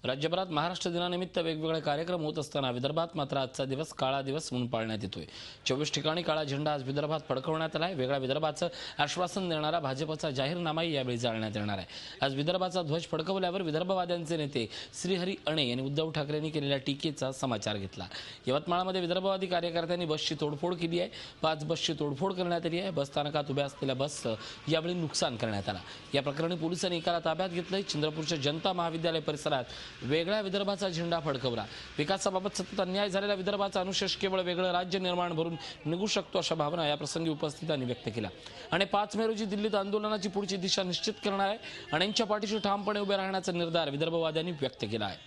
राज्यभरात महाराष्ट्र दिनानिमित्त वेगवेगळे कार्यक्रम होत असताना विदर्भात मात्र आजचा दिवस काळा दिवस म्हणून पाळण्यात येतोय। 24 ठिकाणी काळा झेंडा आज विदर्भात फडकवण्यात आलाय। वेगळ्या विदर्भाचं आश्वासन देणारा भाजपचा जाहीरनामाही यावेळी जाळण्यात येणार आहे। आज विदर्भाचा ध्वज फडकवल्यावर विदर्भवाद्यांचे नेते श्रीहरी अणे यांनी उद्धव ठाकरेंनी केलेल्या टीकेचा समाचार घेतला। यवतमाळमध्ये विदर्भवादी कार्यकर्त्यांनी बसची तोडफोड केली आहे। 5 बसची तोडफोड करण्यात आली आहे। बस स्थानकात उभ्या असलेल्या बसचं यावेळी नुकसान करण्यात आलं। या प्रकरणी पोलिसांनी एकाला ताब्यात घेतलंय। चंद्रपूरच्या जनता महाविद्यालय परिसरात वेगळ्या विदर्भाचा झेंडा फडकवला। विकासाबाबत सतत अन्याय झालेला विदर्भाचा अनुशेष केवळ वेगळं राज्य निर्माण भरून निघू शकतो अशा भावना या प्रसंगी उपस्थितांनी व्यक्त केल्या। आणि 5 मे रोजी दिल्लीत आंदोलनाची पुढची दिशा निश्चित करणार आहे। अण्णांच्या पाठीशी ठामपणे उभे राहण्याचा निर्धार विदर्भवाद्यांनी व्यक्त केला आहे।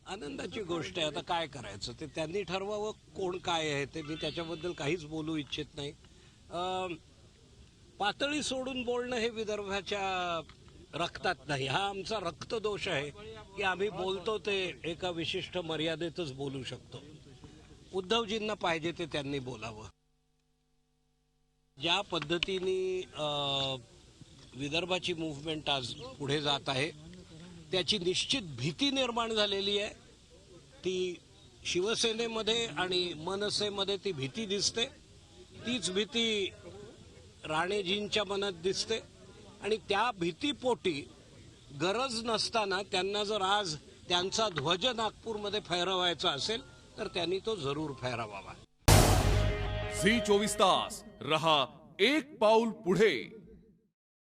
आनंदाची गोष्ट आहे। आता काय करायचं ते त्यांनी ठरवावं, कोण काय आहे ते। मी त्याच्याबद्दल काहीच बोलू इच्छित नाही। पातळी सोडून बोलणं हे विदर्भाच्या रक्तात नाही। हा आमचा रक्तदोष आहे की आम्ही बोलतो ते एका विशिष्ट मर्यादेतच बोलू शकतो। उद्धवजींना पाहिजे ते त्यांनी बोलावं। ज्या पद्धतीने विदर्भाची मूव्हमेंट आज पुढे जात आहे त्याची निश्चित भीती निर्माण झालेली आहे। ती शिवसेनेमध्ये आणि मनसेमध्ये ती भीती दिसते। तीच भीती राणेजींच्या मनात दिसते आणि त्या भीतीपोटी गरज नसताना त्यांना जर आज त्यांचा ध्वज नागपूरमध्ये फहरवायचा असेल तर त्यांनी तो जरूर फहरावावा। झी 24 तास रहा एक पाऊल पुढे।